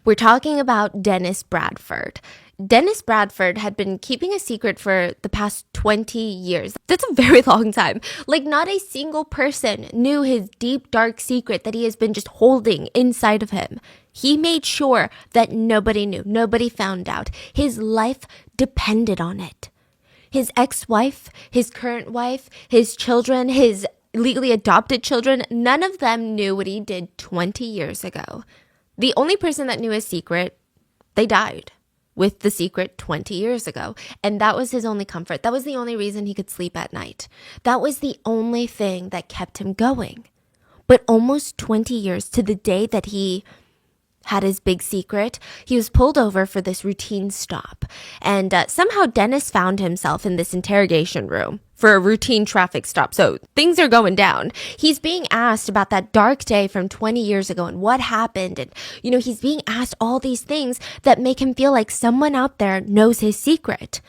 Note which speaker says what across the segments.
Speaker 1: We're talking about Dennis Bradford. Dennis Bradford had been keeping a secret for the past 20 years. That's a very long time. Like, not a single person knew his deep, dark secret that he has been just holding inside of him. He made sure that nobody knew, nobody found out. His life depended on it. His ex-wife, his current wife, his children, his legally adopted children, none of them knew what he did 20 years ago. The only person that knew his secret, they died with the secret 20 years ago. And that was his only comfort. That was the only reason he could sleep at night. That was the only thing that kept him going. But almost 20 years to the day that he had his big secret, he was pulled over for this routine stop. And somehow Dennis found himself in this interrogation room for a routine traffic stop. So things are going down. He's being asked about that dark day from 20 years ago and what happened. And, he's being asked all these things that make him feel like someone out there knows his secret.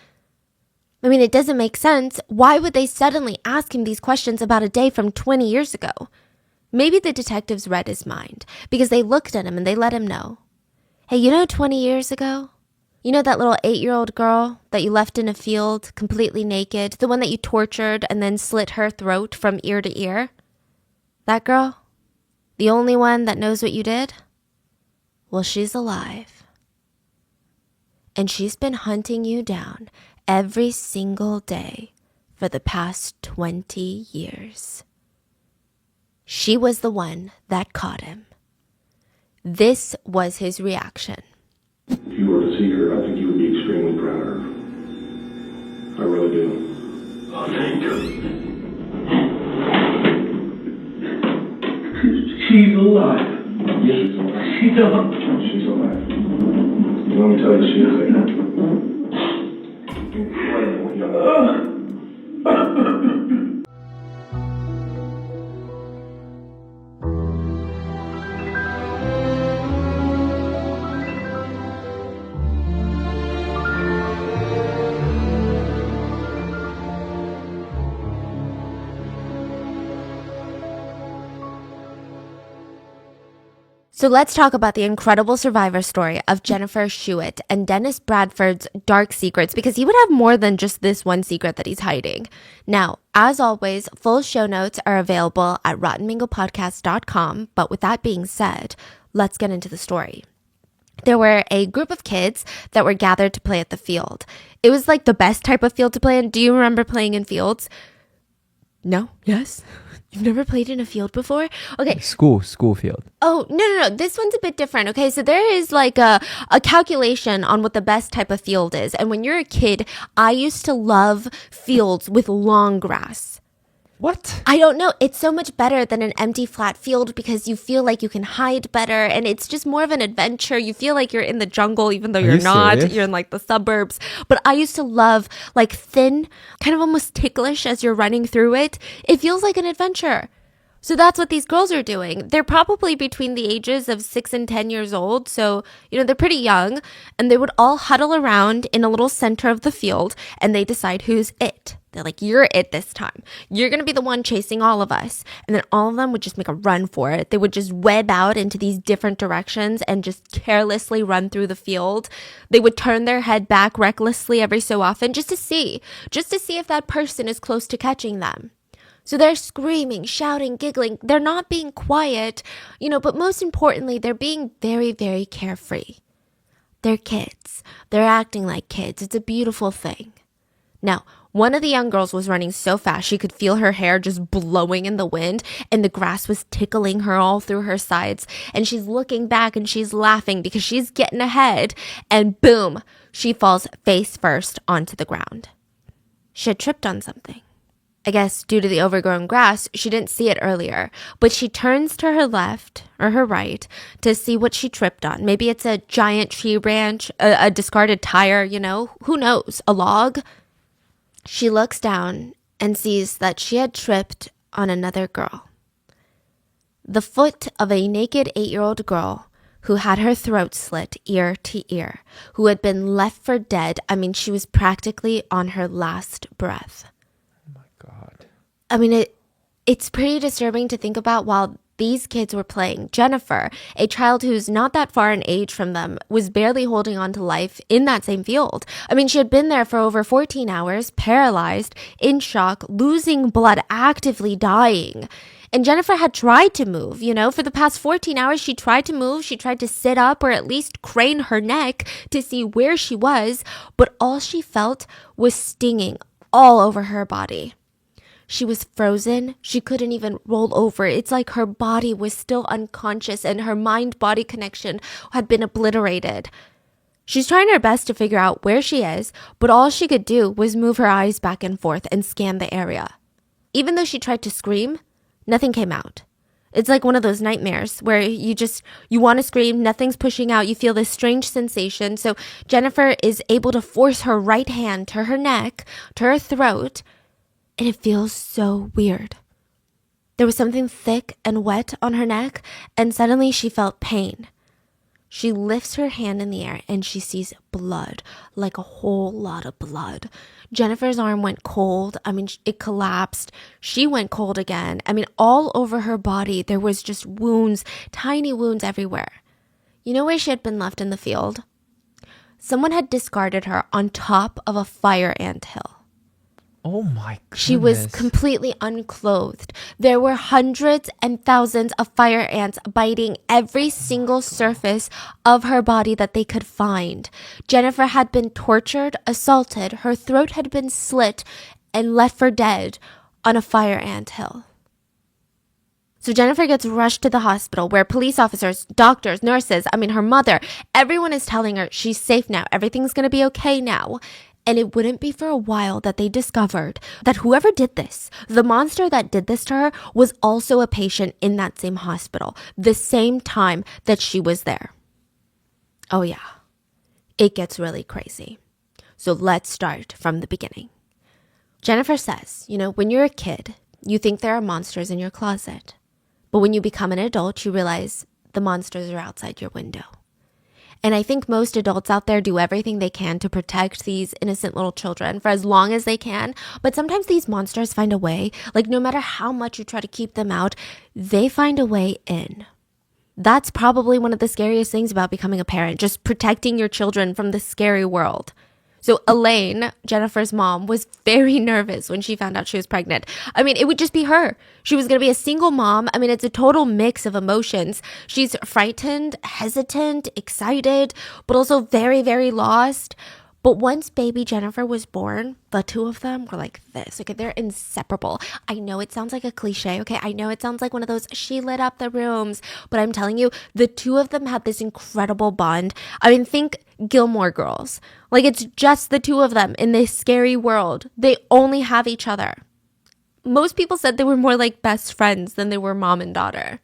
Speaker 1: I mean, it doesn't make sense. Why would they suddenly ask him these questions about a day from 20 years ago? Maybe the detectives read his mind because they looked at him and they let him know. Hey, 20 years ago? That little 8-year-old girl that you left in a field completely naked? The one that you tortured and then slit her throat from ear to ear? That girl? The only one that knows what you did? Well, she's alive. And she's been hunting you down every single day for the past 20 years. She was the one that caught him. This was his reaction.
Speaker 2: If you were to see her, I think you would be extremely proud of her. I really do. Oh, thank you.
Speaker 3: She's alive.
Speaker 2: Yes, she's alive.
Speaker 3: She's alive.
Speaker 2: She's alive. Let me tell you, she is an incredible young woman.
Speaker 1: So let's talk about the incredible survivor story of Jennifer Schuett and Dennis Bradford's dark secrets, because he would have more than just this one secret that he's hiding. Now, as always, full show notes are available at rottenmangopodcast.com. But with that being said, let's get into the story. There were a group of kids that were gathered to play at the field. It was like the best type of field to play in. Do you remember playing in fields? No? Yes? You've never played in a field before? Okay.
Speaker 4: School field.
Speaker 1: Oh, no. This one's a bit different. Okay, so there is like a calculation on what the best type of field is. And when you're a kid, I used to love fields with long grass.
Speaker 4: What?
Speaker 1: I don't know. It's so much better than an empty flat field because you feel like you can hide better and it's just more of an adventure. You feel like you're in the jungle even though you're not.
Speaker 4: Serious?
Speaker 1: You're in like the suburbs. But I used to love like thin, kind of almost ticklish as you're running through it. It feels like an adventure. So that's what these girls are doing. They're probably between the ages of 6 and 10 years old. So, they're pretty young and they would all huddle around in a little center of the field and they decide who's it. They're like, you're it this time. You're going to be the one chasing all of us. And then all of them would just make a run for it. They would just web out into these different directions and just carelessly run through the field. They would turn their head back recklessly every so often just to see if that person is close to catching them. So they're screaming, shouting, giggling. They're not being quiet, but most importantly, they're being very, very carefree. They're kids. They're acting like kids. It's a beautiful thing. Now, one of the young girls was running so fast she could feel her hair just blowing in the wind and the grass was tickling her all through her sides. And she's looking back and she's laughing because she's getting ahead. And boom, she falls face first onto the ground. She had tripped on something. I guess due to the overgrown grass, she didn't see it earlier, but she turns to her left or her right to see what she tripped on. Maybe it's a giant tree branch, a discarded tire, who knows, a log. She looks down and sees that she had tripped on another girl. The foot of a naked 8-year-old girl who had her throat slit ear to ear, who had been left for dead. I mean, she was practically on her last breath.
Speaker 4: Oh my God.
Speaker 1: I mean, it's pretty disturbing to think about while these kids were playing. Jennifer, a child who's not that far in age from them, was barely holding on to life in that same field. I mean, she had been there for over 14 hours, paralyzed, in shock, losing blood, actively dying. And Jennifer had tried to move, for the past 14 hours, she tried to move. She tried to sit up or at least crane her neck to see where she was, but all she felt was stinging all over her body. She was frozen. She couldn't even roll over. It's like her body was still unconscious and her mind-body connection had been obliterated. She's trying her best to figure out where she is, but all she could do was move her eyes back and forth and scan the area. Even though she tried to scream, nothing came out. It's like one of those nightmares where you want to scream, nothing's pushing out, you feel this strange sensation. So Jennifer is able to force her right hand to her neck, to her throat, and it feels so weird. There was something thick and wet on her neck, and suddenly she felt pain. She lifts her hand in the air and she sees blood, like a whole lot of blood. Jennifer's arm went cold. I mean, it collapsed. She went cold again. I mean, all over her body, there was just wounds, tiny wounds everywhere. You know where she had been left in the field? Someone had discarded her on top of a fire ant hill.
Speaker 4: Oh my goodness.
Speaker 1: She was completely unclothed. There were hundreds and thousands of fire ants biting every single surface of her body that they could find. Jennifer had been tortured, assaulted, her throat had been slit, and left for dead on a fire ant hill. So Jennifer gets rushed to the hospital where police officers, doctors, nurses, her mother, everyone is telling her she's safe now. Everything's going to be okay now. And it wouldn't be for a while that they discovered that whoever did this, the monster that did this to her, was also a patient in that same hospital, the same time that she was there. Oh yeah, it gets really crazy. So let's start from the beginning. Jennifer says, when you're a kid, you think there are monsters in your closet. But when you become an adult, you realize the monsters are outside your window. And I think most adults out there do everything they can to protect these innocent little children for as long as they can. But sometimes these monsters find a way, like no matter how much you try to keep them out, they find a way in. That's probably one of the scariest things about becoming a parent, just protecting your children from the scary world. So Elaine, Jennifer's mom, was very nervous when she found out she was pregnant. It would just be her. She was going to be a single mom. It's a total mix of emotions. She's frightened, hesitant, excited, but also very, very lost. But once baby Jennifer was born, the two of them were like this. Okay, they're inseparable. I know it sounds like a cliche. Okay, I know it sounds like one of those she lit up the rooms, but I'm telling you, the two of them had this incredible bond. Think Gilmore Girls. Like it's just the two of them in this scary world. They only have each other. Most people said they were more like best friends than they were mom and daughter.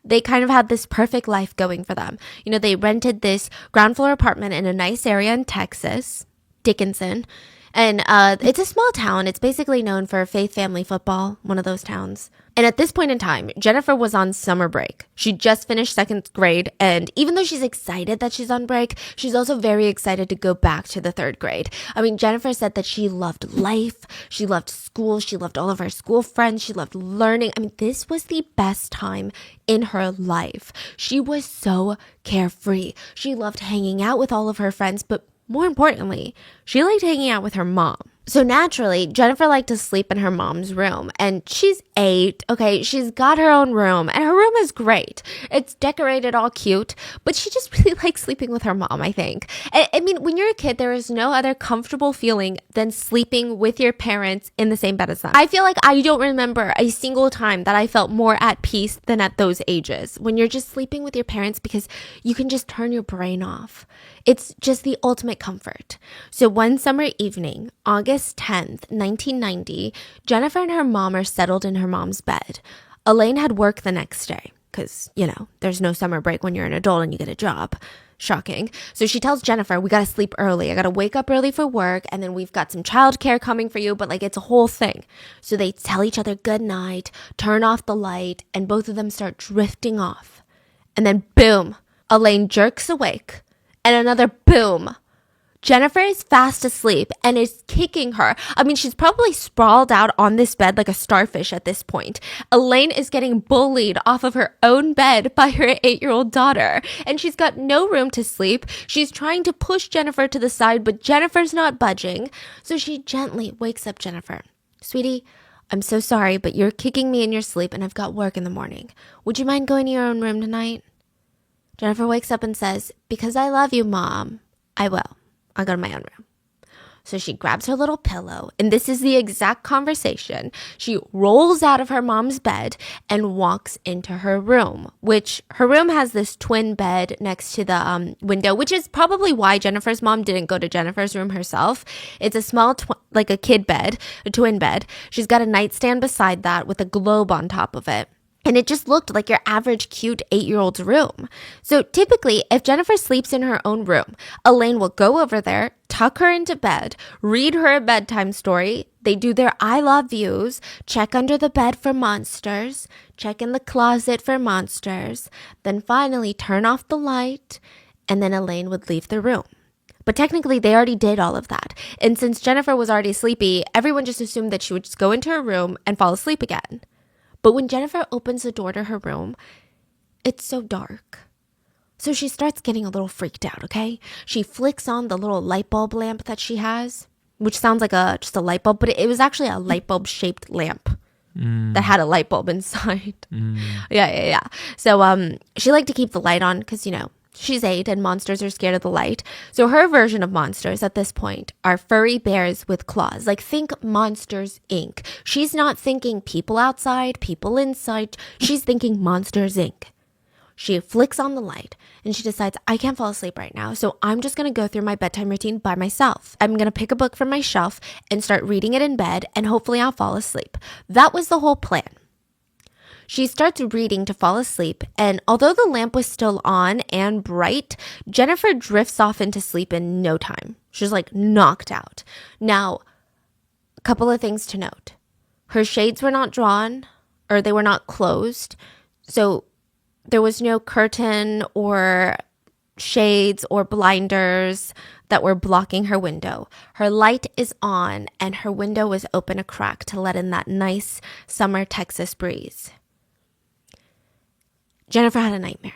Speaker 1: They kind of had this perfect life going for them. They rented this ground floor apartment in a nice area in Texas, Dickinson. And it's a small town. It's basically known for faith family football, one of those towns. And at this point in time, Jennifer was on summer break. She just finished second grade. And even though she's excited that she's on break, she's also very excited to go back to the third grade. Jennifer said that she loved life. She loved school. She loved all of her school friends. She loved learning. This was the best time in her life. She was so carefree. She loved hanging out with all of her friends, but more importantly, she liked hanging out with her mom. So naturally, Jennifer liked to sleep in her mom's room, and she's 8, okay? She's got her own room, and her room is great. It's decorated all cute, but she just really likes sleeping with her mom, I think. When you're a kid, there is no other comfortable feeling than sleeping with your parents in the same bed as them. I feel like I don't remember a single time that I felt more at peace than at those ages, when you're just sleeping with your parents because you can just turn your brain off. It's just the ultimate comfort. So one summer evening, August 10th, 1990, Jennifer and her mom are settled in her mom's bed. Elaine had work the next day because, there's no summer break when you're an adult and you get a job. Shocking. So she tells Jennifer, we got to sleep early. I got to wake up early for work, and then we've got some childcare coming for you, but it's a whole thing. So they tell each other good night, turn off the light, and both of them start drifting off. And then boom, Elaine jerks awake. And another boom. Jennifer is fast asleep and is kicking her. I mean, she's probably sprawled out on this bed like a starfish at this point. Elaine is getting bullied off of her own bed by her 8-year-old daughter, and she's got no room to sleep. She's trying to push Jennifer to the side, but Jennifer's not budging. So she gently wakes up Jennifer. Sweetie, I'm so sorry, but you're kicking me in your sleep and I've got work in the morning. Would you mind going to your own room tonight? Jennifer wakes up and says, because I love you, Mom, I will. I'll go to my own room. So she grabs her little pillow, and this is the exact conversation. She rolls out of her mom's bed and walks into her room, which her room has this twin bed next to the window, which is probably why Jennifer's mom didn't go to Jennifer's room herself. It's a small, like a kid bed, a twin bed. She's got a nightstand beside that with a globe on top of it. And it just looked like your average cute 8-year-old's room. So typically, if Jennifer sleeps in her own room, Elaine will go over there, tuck her into bed, read her a bedtime story. They do their I love yous, check under the bed for monsters, check in the closet for monsters, then finally turn off the light, and then Elaine would leave the room. But technically, they already did all of that. And since Jennifer was already sleepy, everyone just assumed that she would just go into her room and fall asleep again. But when Jennifer opens the door to her room, it's so dark. So she starts getting a little freaked out, okay? She flicks on the little light bulb lamp that she has, which sounds like just a light bulb, but it was actually a light bulb shaped lamp that had a light bulb inside. Yeah. So she liked to keep the light on because, she's 8 and monsters are scared of the light. So her version of monsters at this point are furry bears with claws. Like, think Monsters, Inc. She's not thinking people outside, people inside. She's thinking Monsters, Inc. She flicks on the light and she decides, I can't fall asleep right now, so I'm just going to go through my bedtime routine by myself. I'm going to pick a book from my shelf and start reading it in bed, and hopefully I'll fall asleep. That was the whole plan. She starts reading to fall asleep, and although the lamp was still on and bright, Jennifer drifts off into sleep in no time. She's like knocked out. Now, a couple of things to note. Her shades were not drawn, or they were not closed, so there was no curtain or shades or blinders that were blocking her window. Her light is on, and her window was open a crack to let in that nice summer Texas breeze. Jennifer had a nightmare.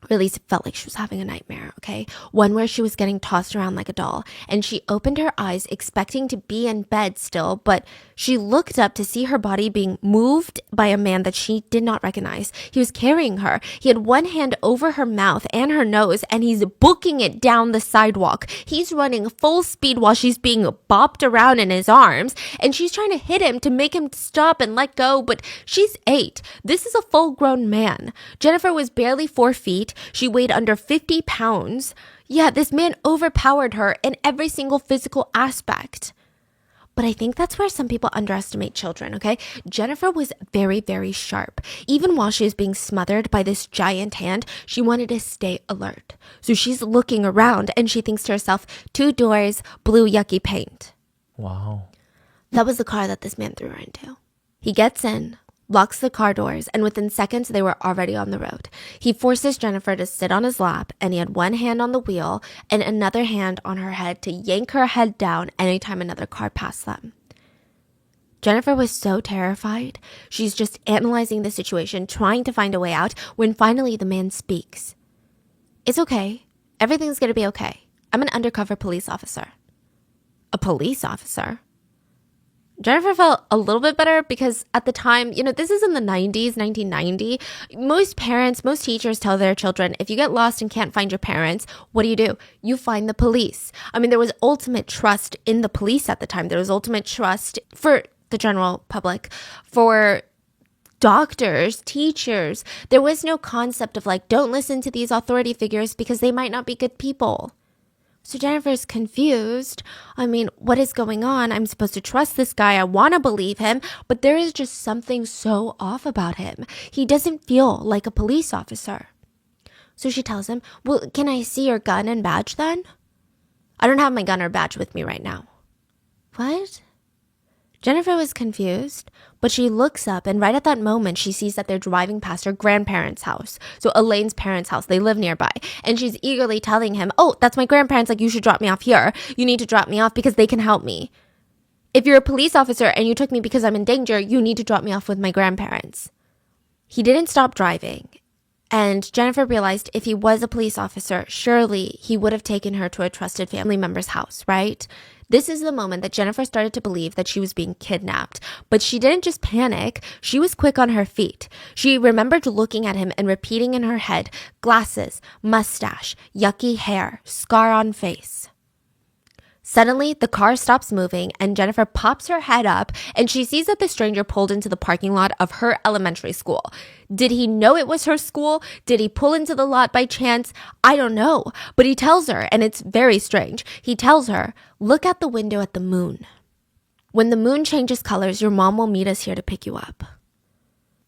Speaker 1: Or at least it felt like she was having a nightmare, okay? One where she was getting tossed around like a doll, and she opened her eyes expecting to be in bed still, but she looked up to see her body being moved by a man that she did not recognize. He was carrying her. He had one hand over her mouth and her nose, and he's booking it down the sidewalk. He's running full speed while she's being bopped around in his arms, and she's trying to hit him to make him stop and let go, but she's 8. This is a full-grown man. Jennifer was barely 4 feet. She weighed under 50 pounds. Yeah, this man overpowered her in every single physical aspect. But I think that's where some people underestimate children, okay? Jennifer was very, very sharp. Even while she was being smothered by this giant hand, she wanted to stay alert. So she's looking around and she thinks to herself, 2 doors, blue yucky paint.
Speaker 4: Wow.
Speaker 1: That was the car that this man threw her into. He gets in, locks the car doors, and within seconds, they were already on the road. He forces Jennifer to sit on his lap, and he had one hand on the wheel and another hand on her head to yank her head down anytime another car passed them. Jennifer was so terrified. She's just analyzing the situation, trying to find a way out, when finally the man speaks. It's okay. Everything's going to be okay. I'm an undercover police officer. A police officer? Jennifer felt a little bit better because at the time, this is in the 90s, 1990. Most parents, most teachers tell their children, if you get lost and can't find your parents, what do? You find the police. I mean, there was ultimate trust in the police at the time. There was ultimate trust for the general public, for doctors, teachers. There was no concept of don't listen to these authority figures because they might not be good people. So Jennifer's confused. I mean, what is going on? I'm supposed to trust this guy. I want to believe him, but there is just something so off about him. He doesn't feel like a police officer. So she tells him, well, can I see your gun and badge then? I don't have my gun or badge with me right now. What? Jennifer was confused, but she looks up, and right at that moment, she sees that they're driving past her grandparents' house. So Elaine's parents' house, they live nearby. And she's eagerly telling him, oh, that's my grandparents, like, you should drop me off here. You need to drop me off because they can help me. If you're a police officer and you took me because I'm in danger, you need to drop me off with my grandparents. He didn't stop driving. And Jennifer realized if he was a police officer, surely he would have taken her to a trusted family member's house, right? This is the moment that Jennifer started to believe that she was being kidnapped. But she didn't just panic. She was quick on her feet. She remembered looking at him and repeating in her head, glasses, mustache, yucky hair, scar on face. Suddenly, the car stops moving and Jennifer pops her head up and she sees that the stranger pulled into the parking lot of her elementary school. Did he know it was her school? Did he pull into the lot by chance? I don't know. But he tells her, and it's very strange, he tells her, look out the window at the moon. When the moon changes colors, your mom will meet us here to pick you up.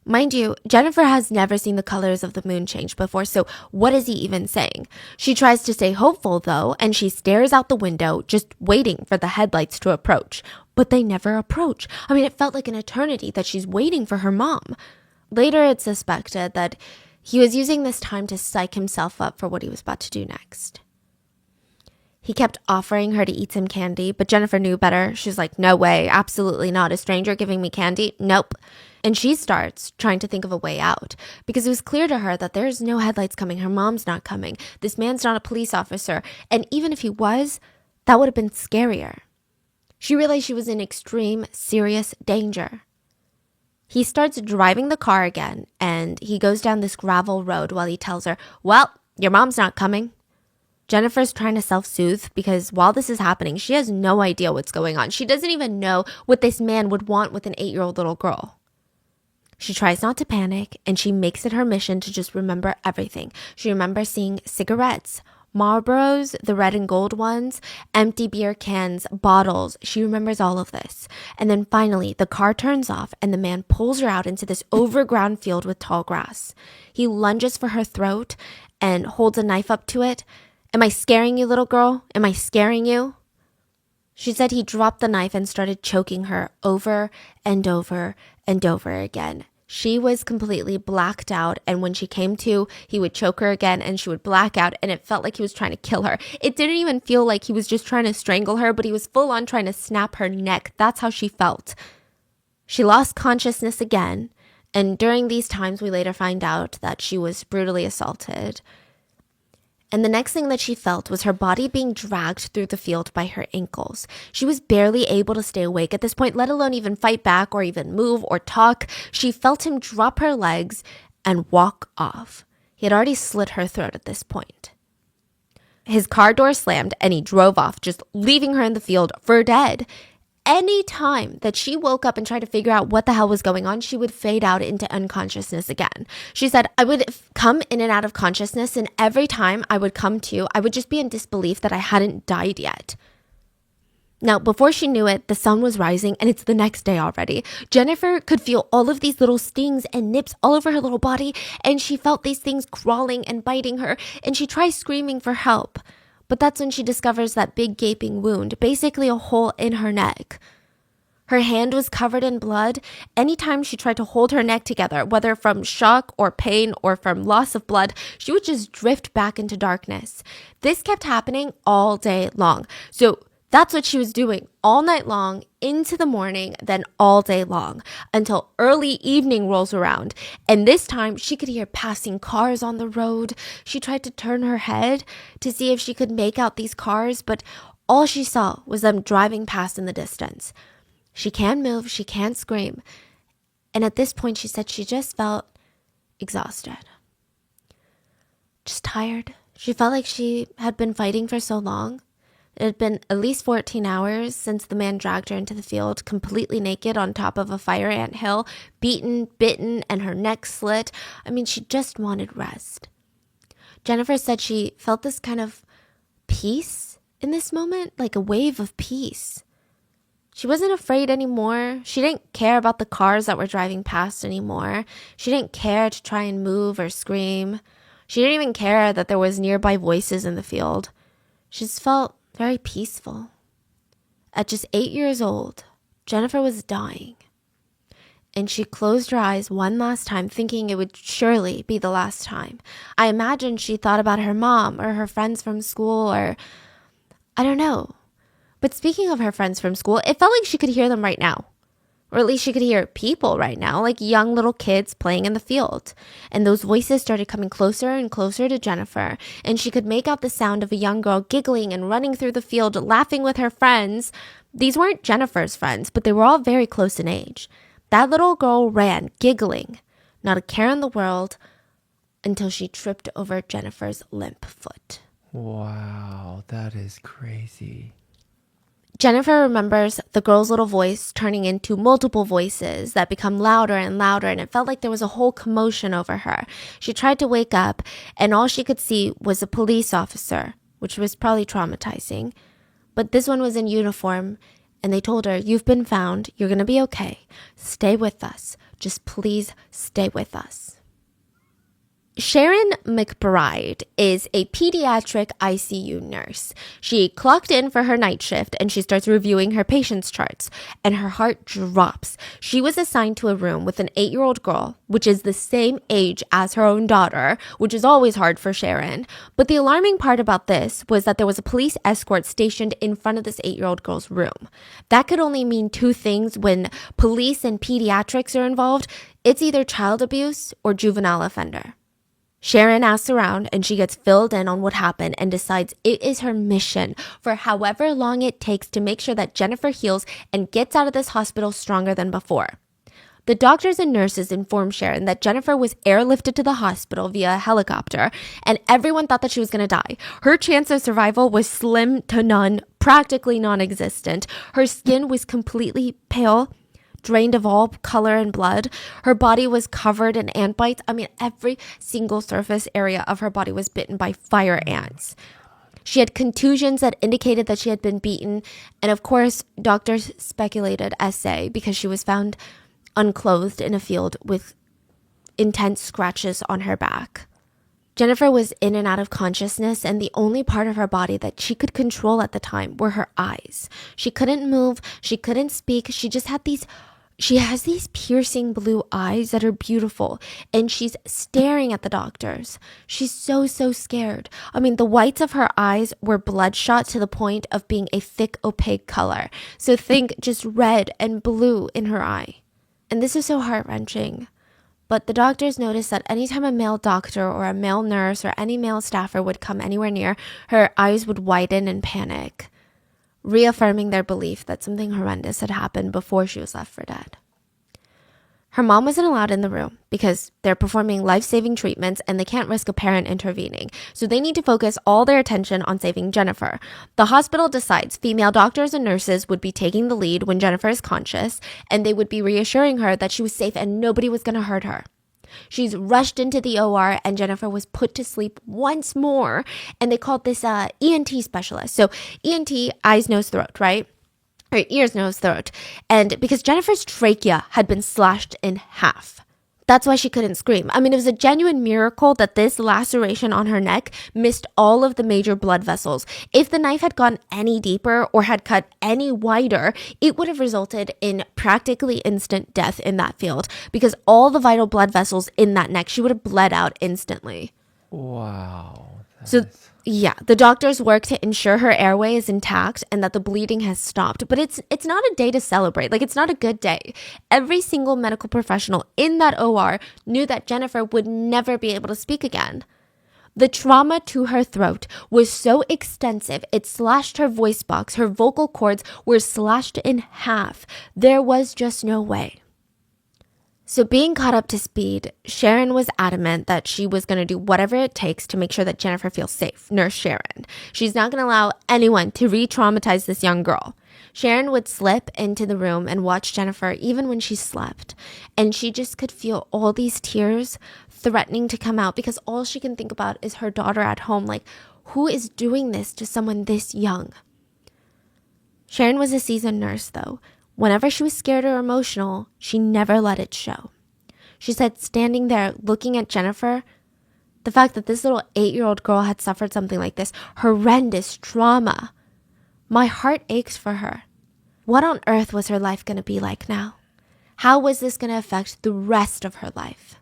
Speaker 1: Mind you, Jennifer has never seen the colors of the moon change before, so what is he even saying? She tries to stay hopeful, though, and she stares out the window, just waiting for the headlights to approach. But they never approach. I mean, it felt like an eternity that she's waiting for her mom. Later, it's suspected that he was using this time to psych himself up for what he was about to do next. He kept offering her to eat some candy, but Jennifer knew better. She's like, no way, absolutely not. A stranger giving me candy? Nope. And she starts trying to think of a way out because it was clear to her that there's no headlights coming. Her mom's not coming. This man's not a police officer. And even if he was, that would have been scarier. She realized she was in extreme, serious danger. He starts driving the car again, and he goes down this gravel road while he tells her, well, your mom's not coming. Jennifer's trying to self-soothe because while this is happening, she has no idea what's going on. She doesn't even know what this man would want with an 8-year-old little girl. She tries not to panic, and she makes it her mission to just remember everything. She remembers seeing cigarettes, Marlboros, the red and gold ones, empty beer cans, bottles. She remembers all of this. And then finally, the car turns off, and the man pulls her out into this overgrown field with tall grass. He lunges for her throat and holds a knife up to it. Am I scaring you, little girl? Am I scaring you? She said he dropped the knife and started choking her over and over and over again. She was completely blacked out, and when she came to, he would choke her again and she would black out, and it felt like he was trying to kill her. It didn't even feel like he was just trying to strangle her, but he was full on trying to snap her neck. That's how she felt. She lost consciousness again, and during these times we later find out that she was brutally assaulted. And the next thing that she felt was her body being dragged through the field by her ankles. She was barely able to stay awake at this point, let alone even fight back or even move or talk. She felt him drop her legs and walk off. He had already slit her throat at this point. His car door slammed and he drove off, just leaving her in the field for dead. Any time that she woke up and tried to figure out what the hell was going on, she would fade out into unconsciousness again. She said, I would come in and out of consciousness, and every time I would come to, I would just be in disbelief that I hadn't died yet. Now, before she knew it, the sun was rising, and it's the next day already. Jennifer could feel all of these little stings and nips all over her little body, and she felt these things crawling and biting her, and she tries screaming for help. But that's when she discovers that big gaping wound, basically a hole in her neck. Her hand was covered in blood. Anytime she tried to hold her neck together, whether from shock or pain or from loss of blood, she would just drift back into darkness. This kept happening all day long. So that's what she was doing all night long, into the morning, then all day long, until early evening rolls around. And this time, she could hear passing cars on the road. She tried to turn her head to see if she could make out these cars, but all she saw was them driving past in the distance. She can't move, she can't scream. And at this point, she said she just felt exhausted. Just tired. She felt like she had been fighting for so long. It had been at least 14 hours since the man dragged her into the field, completely naked on top of a fire ant hill, beaten, bitten, and her neck slit. I mean, she just wanted rest. Jennifer said she felt this kind of peace in this moment, like a wave of peace. She wasn't afraid anymore. She didn't care about the cars that were driving past anymore. She didn't care to try and move or scream. She didn't even care that there was nearby voices in the field. She just felt very peaceful. At just 8 years old, Jennifer was dying. And she closed her eyes one last time, thinking it would surely be the last time. I imagine she thought about her mom or her friends from school, or I don't know. But speaking of her friends from school, it felt like she could hear them right now. Or at least she could hear people right now, like young little kids playing in the field. And those voices started coming closer and closer to Jennifer. And she could make out the sound of a young girl giggling and running through the field, laughing with her friends. These weren't Jennifer's friends, but they were all very close in age. That little girl ran, giggling, not a care in the world, until she tripped over Jennifer's limp foot.
Speaker 4: Wow, that is crazy.
Speaker 1: Jennifer remembers the girl's little voice turning into multiple voices that become louder and louder, and it felt like there was a whole commotion over her. She tried to wake up, and all she could see was a police officer, which was probably traumatizing. But this one was in uniform, and they told her, "You've been found. You're going to be okay. Stay with us. Just please stay with us." Sharon McBride is a pediatric ICU nurse. She clocked in for her night shift and she starts reviewing her patient's charts, and her heart drops. She was assigned to a room with an 8-year-old girl, which is the same age as her own daughter, which is always hard for Sharon. But the alarming part about this was that there was a police escort stationed in front of this 8-year-old girl's room. That could only mean two things when police and pediatrics are involved. It's either child abuse or juvenile offender. Sharon asks around and she gets filled in on what happened and decides it is her mission for however long it takes to make sure that Jennifer heals and gets out of this hospital stronger than before. The doctors and nurses informed Sharon that Jennifer was airlifted to the hospital via a helicopter, and everyone thought that she was going to die. Her chance of survival was slim to none, practically non-existent. Her skin was completely pale, drained of all color and blood. Her body was covered in ant bites. I mean, every single surface area of her body was bitten by fire ants. She had contusions that indicated that she had been beaten. And of course, doctors speculated SA because she was found unclothed in a field with intense scratches on her back. Jennifer was in and out of consciousness, and the only part of her body that she could control at the time were her eyes. She couldn't move. She couldn't speak. She has these piercing blue eyes that are beautiful, and she's staring at the doctors. She's so scared. I mean, the whites of her eyes were bloodshot to the point of being a thick, opaque color. So think just red and blue in her eye. And this is so heart-wrenching. But the doctors noticed that anytime a male doctor or a male nurse or any male staffer would come anywhere near, her eyes would widen and panic, reaffirming their belief that something horrendous had happened before she was left for dead. Her mom wasn't allowed in the room because they're performing life-saving treatments and they can't risk a parent intervening. So they need to focus all their attention on saving Jennifer. The hospital decides female doctors and nurses would be taking the lead when Jennifer is conscious, and they would be reassuring her that she was safe and nobody was going to hurt her. She's rushed into the OR and Jennifer was put to sleep once more, and they called this ENT specialist. So ENT, eyes, nose, throat, right? Or ears, nose, throat. And because Jennifer's trachea had been slashed in half. That's why she couldn't scream. I mean, it was a genuine miracle that this laceration on her neck missed all of the major blood vessels. If the knife had gone any deeper or had cut any wider, it would have resulted in practically instant death in that field because all the vital blood vessels in that neck, she would have bled out instantly.
Speaker 4: Wow.
Speaker 1: Yeah, the doctors work to ensure her airway is intact and that the bleeding has stopped. But it's not a day to celebrate. Like, it's not a good day. Every single medical professional in that OR knew that Jennifer would never be able to speak again. The trauma to her throat was so extensive, it slashed her voice box. Her vocal cords were slashed in half. There was just no way. So being caught up to speed, Sharon was adamant that she was going to do whatever it takes to make sure that Jennifer feels safe. Nurse Sharon. She's not going to allow anyone to re-traumatize this young girl. Sharon would slip into the room and watch Jennifer even when she slept. And she just could feel all these tears threatening to come out because all she can think about is her daughter at home. Like, who is doing this to someone this young? Sharon was a seasoned nurse, though. Whenever she was scared or emotional, she never let it show. She said standing there looking at Jennifer, the fact that this little 8-year-old girl had suffered something like this, horrendous trauma, my heart aches for her. What on earth was her life going to be like now? How was this going to affect the rest of her life?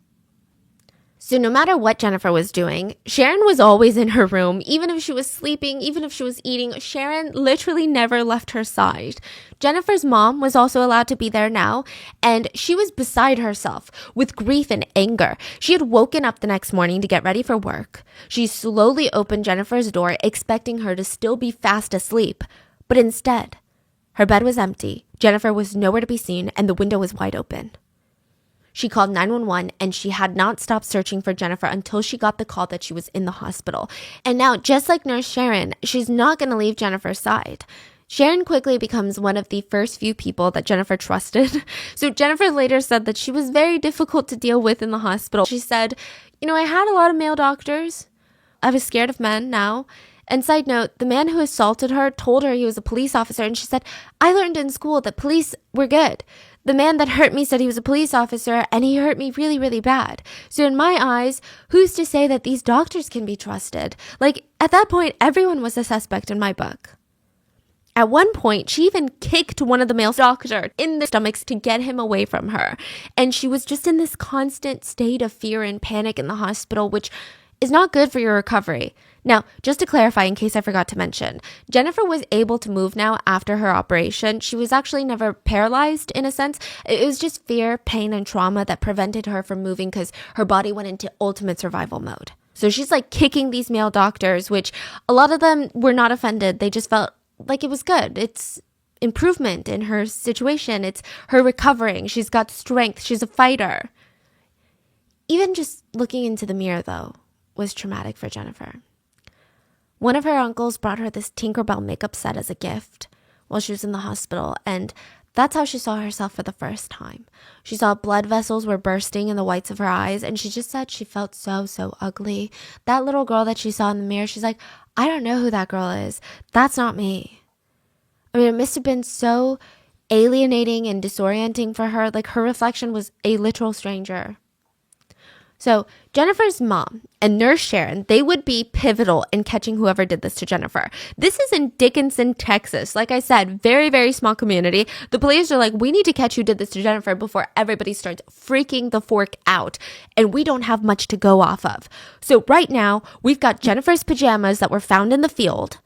Speaker 1: So no matter what Jennifer was doing, Sharon was always in her room. Even if she was sleeping, even if she was eating, Sharon literally never left her side. Jennifer's mom was also allowed to be there now, and she was beside herself with grief and anger. She had woken up the next morning to get ready for work. She slowly opened Jennifer's door, expecting her to still be fast asleep. But instead, her bed was empty, Jennifer was nowhere to be seen, and the window was wide open. She called 911 and she had not stopped searching for Jennifer until she got the call that she was in the hospital. And now, just like Nurse Sharon, she's not going to leave Jennifer's side. Sharon quickly becomes one of the first few people that Jennifer trusted. So Jennifer later said that she was very difficult to deal with in the hospital. She said, I had a lot of male doctors. I was scared of men now. And side note, the man who assaulted her told her he was a police officer, and she said, I learned in school that police were good. The man that hurt me said he was a police officer, and he hurt me really, really bad. So in my eyes, who's to say that these doctors can be trusted? Like, at that point, everyone was a suspect in my book. At one point, she even kicked one of the male doctors in the stomachs to get him away from her. And she was just in this constant state of fear and panic in the hospital, which is not good for your recovery. Now, just to clarify, in case I forgot to mention, Jennifer was able to move now after her operation. She was actually never paralyzed in a sense. It was just fear, pain, and trauma that prevented her from moving because her body went into ultimate survival mode. So she's like kicking these male doctors, which a lot of them were not offended. They just felt like it was good. It's improvement in her situation. It's her recovering. She's got strength. She's a fighter. Even just looking into the mirror, though, was traumatic for Jennifer. One of her uncles brought her this Tinkerbell makeup set as a gift while she was in the hospital, and that's how she saw herself for the first time. She saw blood vessels were bursting in the whites of her eyes, and she just said she felt so ugly. That little girl that she saw in the mirror, she's like, I don't know who that girl is. That's not me. I mean, it must have been so alienating and disorienting for her. Like, her reflection was a literal stranger. So Jennifer's mom and Nurse Sharon, they would be pivotal in catching whoever did this to Jennifer. This is in Dickinson, Texas. Like I said, very, very small community. The police are like, we need to catch who did this to Jennifer before everybody starts freaking the fork out. And we don't have much to go off of. So right now, we've got Jennifer's pajamas that were found in the field.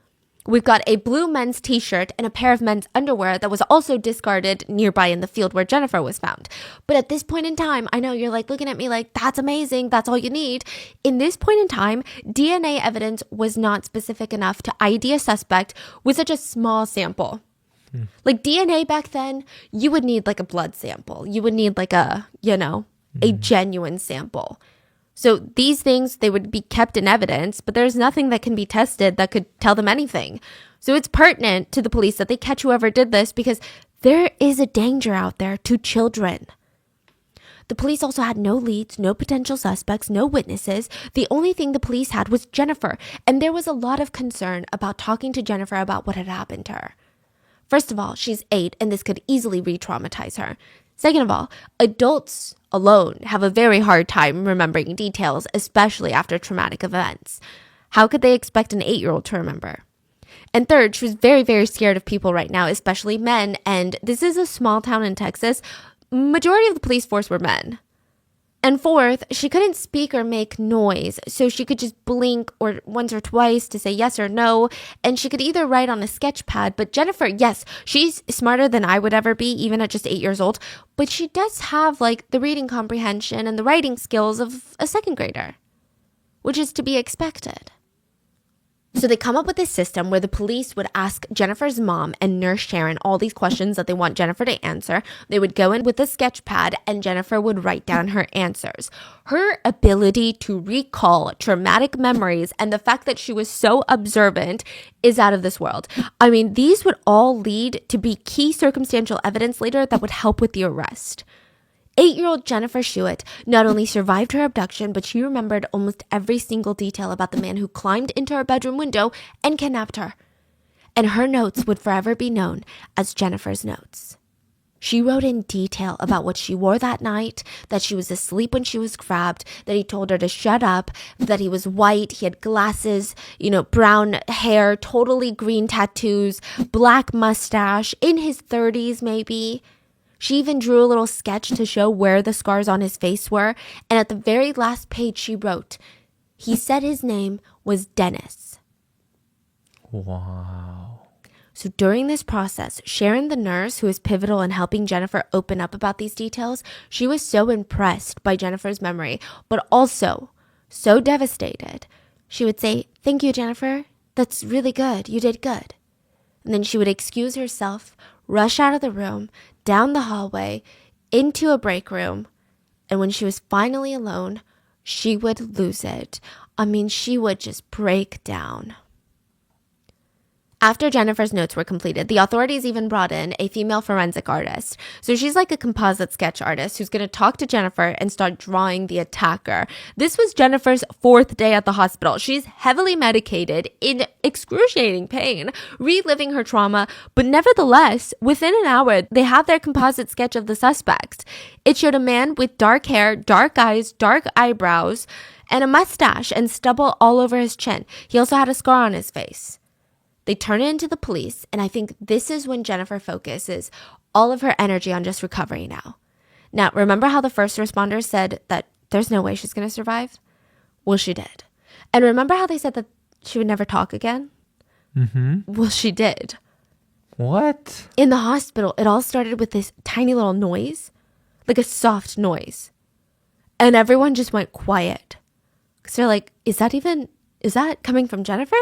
Speaker 1: We've got a blue men's t-shirt and a pair of men's underwear that was also discarded nearby in the field where Jennifer was found. But at this point in time, I know you're like looking at me like, that's amazing. That's all you need. In this point in time, DNA evidence was not specific enough to ID a suspect with such a small sample. Like DNA back then, you would need like a blood sample. You would need like a genuine sample. So these things, they would be kept in evidence, but there's nothing that can be tested that could tell them anything. So it's pertinent to the police that they catch whoever did this because there is a danger out there to children. The police also had no leads, no potential suspects, no witnesses. The only thing the police had was Jennifer, and there was a lot of concern about talking to Jennifer about what had happened to her. First of all, she's 8, and this could easily re-traumatize her. Second of all, adults alone have a very hard time remembering details, especially after traumatic events. How could they expect an 8-year-old to remember? And third, she was very, very scared of people right now, especially men. And this is a small town in Texas. Majority of the police force were men. And fourth, she couldn't speak or make noise, so she could just blink or once or twice to say yes or no, and she could either write on a sketch pad. But Jennifer, yes, she's smarter than I would ever be, even at just 8 years old, but she does have like the reading comprehension and the writing skills of a second grader, which is to be expected. So they come up with this system where the police would ask Jennifer's mom and Nurse Sharon all these questions that they want Jennifer to answer. They would go in with a sketch pad and Jennifer would write down her answers. Her ability to recall traumatic memories and the fact that she was so observant is out of this world. I mean, these would all lead to be key circumstantial evidence later that would help with the arrest. 8-year-old Jennifer Schuett not only survived her abduction, but she remembered almost every single detail about the man who climbed into her bedroom window and kidnapped her. And her notes would forever be known as Jennifer's notes. She wrote in detail about what she wore that night, that she was asleep when she was grabbed, that he told her to shut up, that he was white, he had glasses, brown hair, totally green tattoos, black mustache, in his 30s maybe. She even drew a little sketch to show where the scars on his face were, and at the very last page she wrote, he said his name was Dennis.
Speaker 4: Wow.
Speaker 1: So during this process, Sharon, the nurse who was pivotal in helping Jennifer open up about these details, she was so impressed by Jennifer's memory, but also so devastated. She would say, "Thank you, Jennifer. That's really good. You did good." And then she would excuse herself, rush out of the room, down the hallway, into a break room. And when she was finally alone, she would lose it. I mean, she would just break down. After Jennifer's notes were completed, the authorities even brought in a female forensic artist. So she's like a composite sketch artist who's going to talk to Jennifer and start drawing the attacker. This was Jennifer's 4th day at the hospital. She's heavily medicated, in excruciating pain, reliving her trauma. But nevertheless, within an hour, they had their composite sketch of the suspect. It showed a man with dark hair, dark eyes, dark eyebrows, and a mustache and stubble all over his chin. He also had a scar on his face. They turn it into the police, and I think this is when Jennifer focuses all of her energy on just recovery now. Now, remember how the first responders said that there's no way she's going to survive? Well, she did. And remember how they said that she would never talk again?
Speaker 4: Mm-hmm.
Speaker 1: Well, she did.
Speaker 4: What?
Speaker 1: In the hospital, it all started with this tiny little noise, like a soft noise. And everyone just went quiet. Because they're like, is that coming from Jennifer?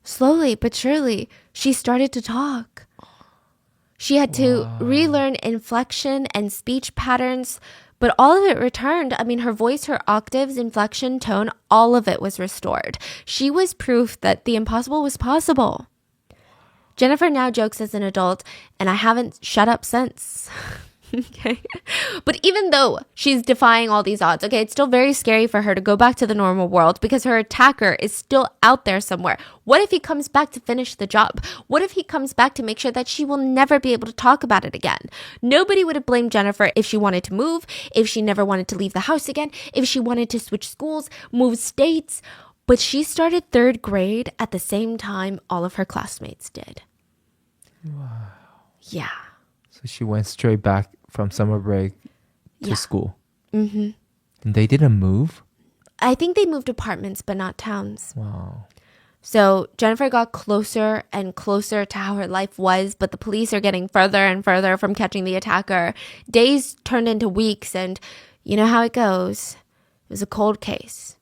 Speaker 1: Slowly but surely, she started to talk. She had to relearn inflection and speech patterns, but all of it returned. I mean, her voice, her octaves, inflection, tone, all of it was restored. She was proof that the impossible was possible. Jennifer now jokes as an adult, and I haven't shut up since. Okay. But even though she's defying all these odds, okay, it's still very scary for her to go back to the normal world because her attacker is still out there somewhere. What if he comes back to finish the job? What if he comes back to make sure that she will never be able to talk about it again? Nobody would have blamed Jennifer if she wanted to move, if she never wanted to leave the house again, if she wanted to switch schools, move states. But she started 3rd grade at the same time all of her classmates did.
Speaker 4: Wow.
Speaker 1: Yeah.
Speaker 4: So she went straight back from summer break to school.
Speaker 1: Mm-hmm.
Speaker 4: And they didn't move?
Speaker 1: I think they moved apartments, but not towns.
Speaker 4: Wow.
Speaker 1: So Jennifer got closer and closer to how her life was, but the police are getting further and further from catching the attacker. Days turned into weeks, and you know how it goes. It was a cold case.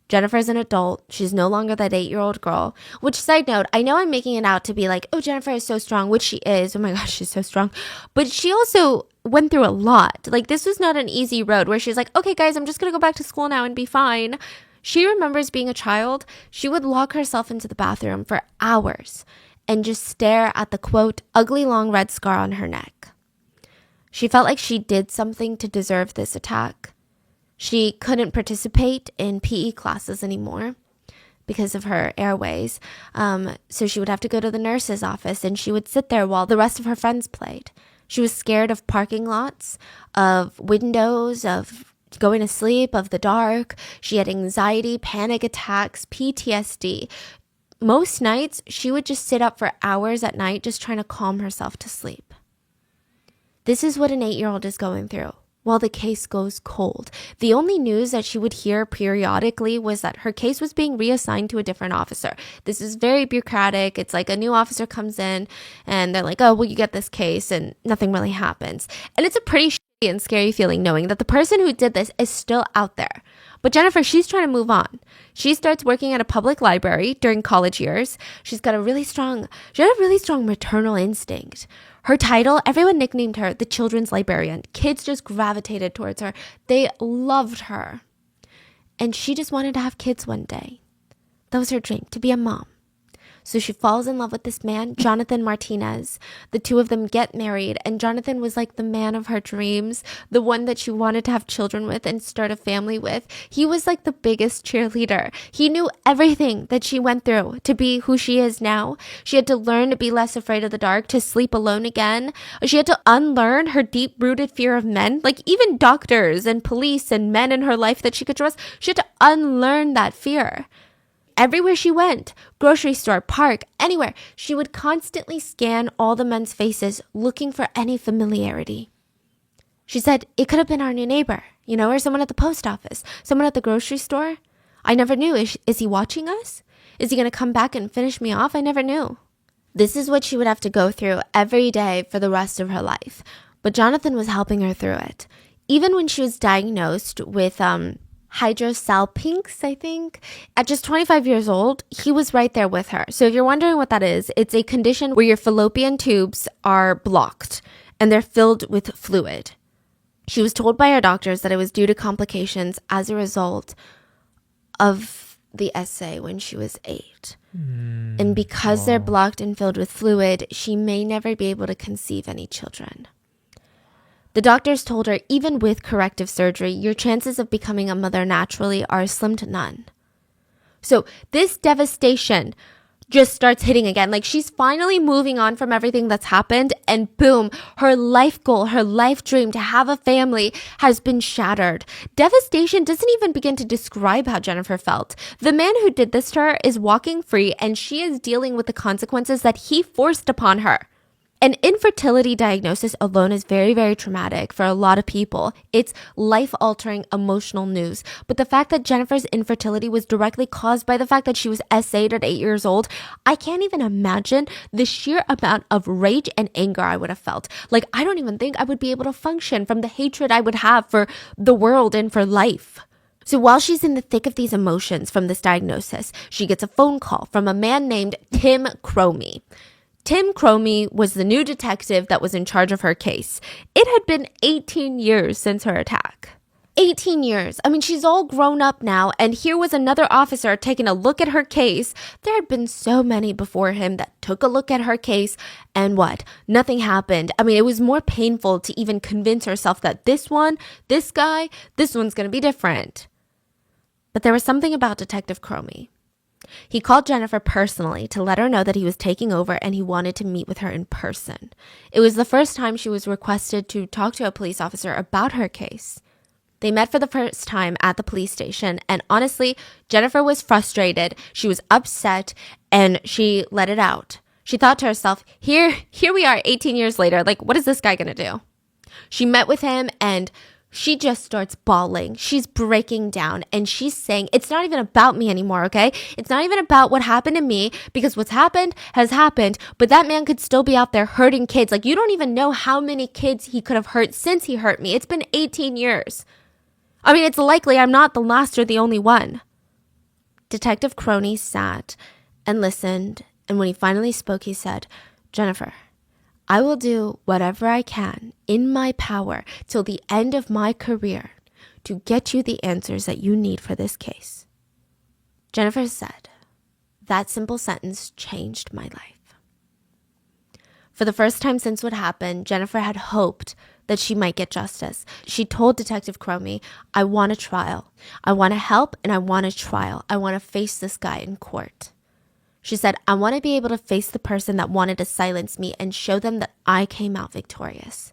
Speaker 1: Jennifer's an adult. She's no longer that 8-year-old girl. Which, side note, I know I'm making it out to be like, oh, Jennifer is so strong, which she is. Oh my gosh, she's so strong. But she also went through a lot. Like, this was not an easy road where she's like, okay, guys, I'm just going to go back to school now and be fine. She remembers being a child. She would lock herself into the bathroom for hours and just stare at the, quote, ugly long red scar on her neck. She felt like she did something to deserve this attack. She couldn't participate in PE classes anymore because of her airways. So she would have to go to the nurse's office and she would sit there while the rest of her friends played. She was scared of parking lots, of windows, of going to sleep, of the dark. She had anxiety, panic attacks, PTSD. Most nights, she would just sit up for hours at night just trying to calm herself to sleep. This is what an 8-year-old is going through while the case goes cold. The only news that she would hear periodically was that her case was being reassigned to a different officer. This is very bureaucratic. It's like a new officer comes in and they're like, oh, well, you get this case, and nothing really happens. And it's a pretty shitty and scary feeling knowing that the person who did this is still out there. But Jennifer, she's trying to move on. She starts working at a public library during college years. She had a really strong maternal instinct. Her title, everyone nicknamed her the children's librarian. Kids just gravitated towards her. They loved her. And she just wanted to have kids one day. That was her dream, to be a mom. So she falls in love with this man, Jonathan Martinez. The two of them get married, and Jonathan was like the man of her dreams, the one that she wanted to have children with and start a family with. He was like the biggest cheerleader. He knew everything that she went through to be who she is now. She had to learn to be less afraid of the dark, to sleep alone again. She had to unlearn her deep-rooted fear of men, like even doctors and police and men in her life that she could trust. She had to unlearn that fear. Everywhere she went, grocery store, park, anywhere, she would constantly scan all the men's faces looking for any familiarity. She said, it could have been our new neighbor, or someone at the post office, someone at the grocery store. I never knew. Is he watching us? Is he going to come back and finish me off? I never knew. This is what she would have to go through every day for the rest of her life. But Jonathan was helping her through it. Even when she was diagnosed with hydrosalpinx, I think. At just 25 years old, he was right there with her. So if you're wondering what that is, it's a condition where your fallopian tubes are blocked and they're filled with fluid. She was told by her doctors that it was due to complications as a result of the SA when she was 8. And because they're blocked and filled with fluid, she may never be able to conceive any children. The doctors told her, even with corrective surgery, your chances of becoming a mother naturally are slim to none. So this devastation just starts hitting again. Like, she's finally moving on from everything that's happened, and boom, her life goal, her life dream to have a family has been shattered. Devastation doesn't even begin to describe how Jennifer felt. The man who did this to her is walking free, and she is dealing with the consequences that he forced upon her. An infertility diagnosis alone is very, very traumatic for a lot of people. It's life-altering emotional news. But the fact that Jennifer's infertility was directly caused by the fact that she was SA'd at 8 years old, I can't even imagine the sheer amount of rage and anger I would have felt. Like, I don't even think I would be able to function from the hatred I would have for the world and for life. So while she's in the thick of these emotions from this diagnosis, she gets a phone call from a man named Tim Cromie. Tim Cromie was the new detective that was in charge of her case. It had been 18 years since her attack. 18 years. I mean, she's all grown up now, and here was another officer taking a look at her case. There had been so many before him that took a look at her case, and what? Nothing happened. I mean, it was more painful to even convince herself that this one's going to be different. But there was something about Detective Cromie. He called Jennifer personally to let her know that he was taking over and he wanted to meet with her in person. It was the first time she was requested to talk to a police officer about her case. They met for the first time at the police station, and honestly, Jennifer was frustrated. She was upset, and she let it out. She thought to herself, here we are 18 years later. Like, what is this guy going to do? She met with him, and she just starts bawling. She's breaking down, and she's saying, it's not even about me anymore, okay? It's not even about what happened to me, because what's happened has happened, but that man could still be out there hurting kids. Like, you don't even know how many kids he could have hurt since he hurt me. It's been 18 years. I mean, it's likely I'm not the last or the only one. Detective Cromie sat and listened, and when he finally spoke, he said, Jennifer, I will do whatever I can in my power till the end of my career to get you the answers that you need for this case. Jennifer said, that simple sentence changed my life. For the first time since what happened, Jennifer had hoped that she might get justice. She told Detective Cromie, I want a trial. I want to help, and I want a trial. I want to face this guy in court. She said, I want to be able to face the person that wanted to silence me and show them that I came out victorious.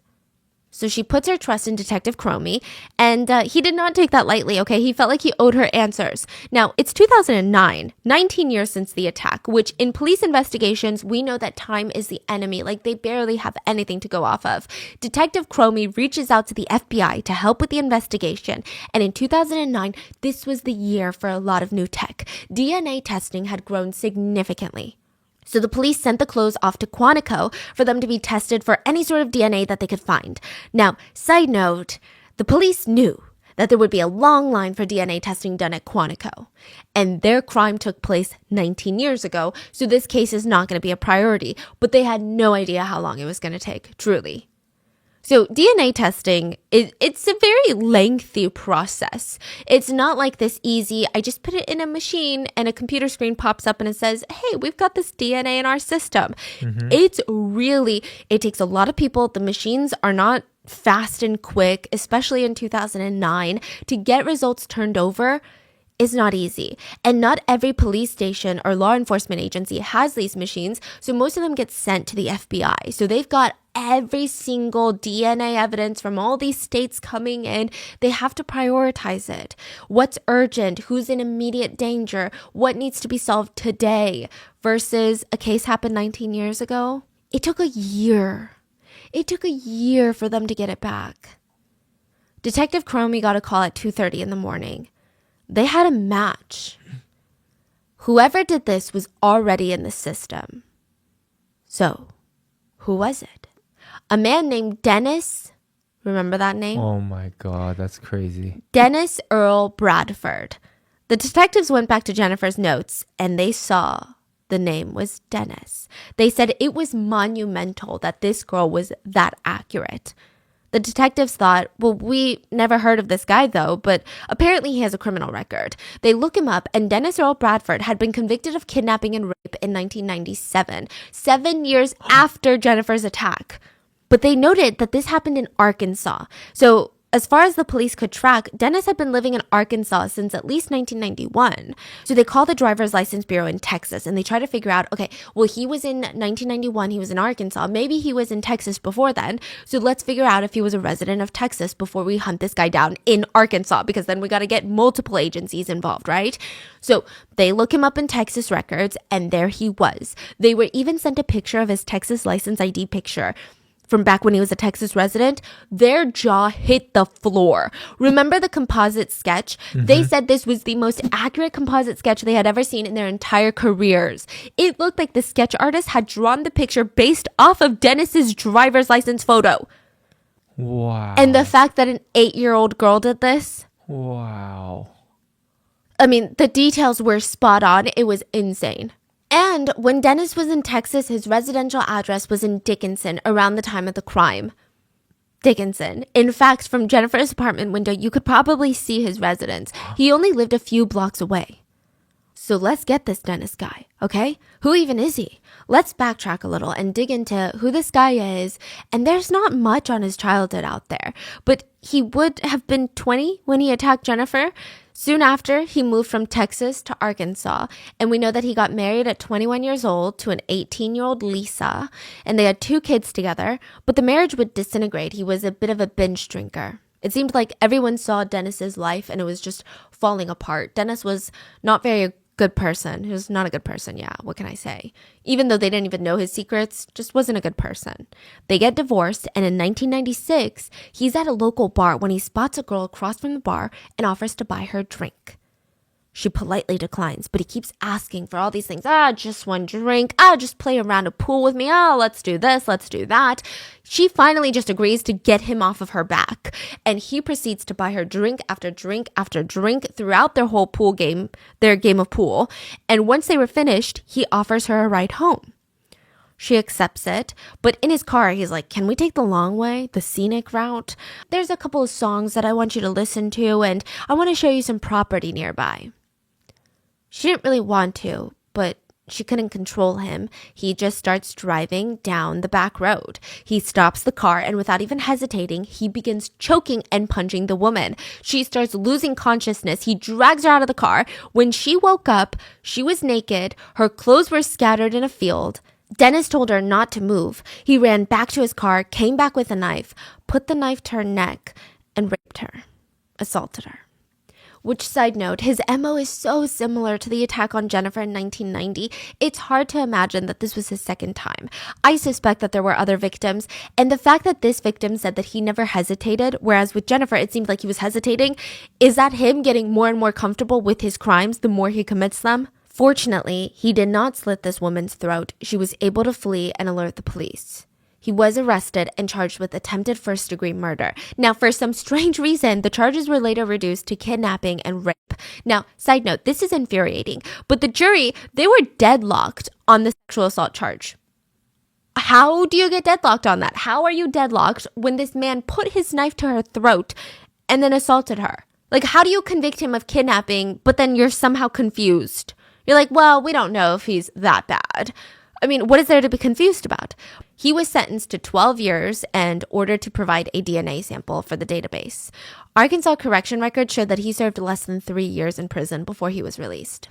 Speaker 1: So she puts her trust in Detective Cromie, and he did not take that lightly, okay? He felt like he owed her answers. Now, it's 2009, 19 years since the attack, which in police investigations, we know that time is the enemy. Like, they barely have anything to go off of. Detective Cromie reaches out to the FBI to help with the investigation, and in 2009, this was the year for a lot of new tech. DNA testing had grown significantly. So the police sent the clothes off to Quantico for them to be tested for any sort of DNA that they could find. Now, side note, the police knew that there would be a long line for DNA testing done at Quantico. And their crime took place 19 years ago, so this case is not going to be a priority. But they had no idea how long it was going to take, truly. So DNA testing, it's a very lengthy process. It's not like this easy. I just put it in a machine and a computer screen pops up and it says, hey, we've got this DNA in our system. It takes a lot of people. The machines are not fast and quick, especially in 2009. To get results turned over is not easy. And not every police station or law enforcement agency has these machines. So most of them get sent to the FBI. So they've got every single DNA evidence from all these states coming in. They have to prioritize it. What's urgent? Who's in immediate danger? What needs to be solved today versus a case happened 19 years ago? It took a year. It took a year for them to get it back. Detective Cromie got a call at 2:30 in the morning. They had a match. Whoever did this was already in the system. So, who was it? A man named Dennis. Remember that name?
Speaker 4: Oh my God, that's crazy.
Speaker 1: Dennis Earl Bradford. The detectives went back to Jennifer's notes and they saw the name was Dennis. They said it was monumental that this girl was that accurate. The detectives thought, well, we never heard of this guy though, but apparently he has a criminal record. They look him up and Dennis Earl Bradford had been convicted of kidnapping and rape in 1997, 7 years after Jennifer's attack. But they noted that this happened in Arkansas. So as far as the police could track, Dennis had been living in Arkansas since at least 1991. So they called the driver's license bureau in Texas and they tried to figure out, okay, well, he was in 1991, he was in Arkansas. Maybe he was in Texas before then. So let's figure out if he was a resident of Texas before we hunt this guy down in Arkansas, because then we got to get multiple agencies involved, right? So they look him up in Texas records and there he was. They were even sent a picture of his Texas license ID picture from back when he was a Texas resident. Their jaw hit the floor. Remember the composite sketch? They said this was the most accurate composite sketch they had ever seen in their entire careers. It looked like the sketch artist had drawn the picture based off of Dennis's driver's license photo.
Speaker 4: Wow.
Speaker 1: And the fact that an 8-year-old girl did this?
Speaker 4: Wow.
Speaker 1: I mean, the details were spot on. It was insane. And when Dennis was in Texas, his residential address was in Dickinson around the time of the crime. Dickinson. In fact, from Jennifer's apartment window, you could probably see his residence. He only lived a few blocks away. So let's get this Dennis guy, okay? Who even is he? Let's backtrack a little and dig into who this guy is. And there's not much on his childhood out there, but he would have been 20 when he attacked Jennifer. Soon after, he moved from Texas to Arkansas, and we know that he got married at 21 years old to an 18-year-old Lisa, and they had 2 kids together, but the marriage would disintegrate. He was a bit of a binge drinker. It seemed like everyone saw Dennis's life, and it was just falling apart. Dennis was not very good person. He was not a good person. Yeah, what can I say? Even though they didn't even know his secrets, just wasn't a good person. They get divorced, and in 1996, he's at a local bar when he spots a girl across from the bar and offers to buy her a drink. She politely declines, but he keeps asking for all these things. Just one drink. Just play a round of pool with me. Let's do this. Let's do that. She finally just agrees to get him off of her back. And he proceeds to buy her drink after drink after drink throughout their whole pool game, their game of pool. And once they were finished, he offers her a ride home. She accepts it, but in his car, he's like, can we take the long way, the scenic route? There's a couple of songs that I want you to listen to, and I want to show you some property nearby. She didn't really want to, but she couldn't control him. He just starts driving down the back road. He stops the car, and without even hesitating, he begins choking and punching the woman. She starts losing consciousness. He drags her out of the car. When she woke up, she was naked. Her clothes were scattered in a field. Dennis told her not to move. He ran back to his car, came back with a knife, put the knife to her neck, and raped her, assaulted her. Which, side note, his MO is so similar to the attack on Jennifer in 1990. It's hard to imagine that this was his second time. I suspect that there were other victims, and the fact that this victim said that he never hesitated, whereas with Jennifer it seemed like he was hesitating, is that him getting more and more comfortable with his crimes the more he commits them? Fortunately, he did not slit this woman's throat. She was able to flee and alert the police. He was arrested and charged with attempted first-degree murder. Now, for some strange reason, the charges were later reduced to kidnapping and rape. Now, side note, this is infuriating, but the jury, they were deadlocked on the sexual assault charge. How do you get deadlocked on that? How are you deadlocked when this man put his knife to her throat and then assaulted her? Like, how do you convict him of kidnapping, but then you're somehow confused? You're like, well, we don't know if he's that bad. I mean, what is there to be confused about? He was sentenced to 12 years and ordered to provide a DNA sample for the database. Arkansas correction records showed that he served less than 3 years in prison before he was released.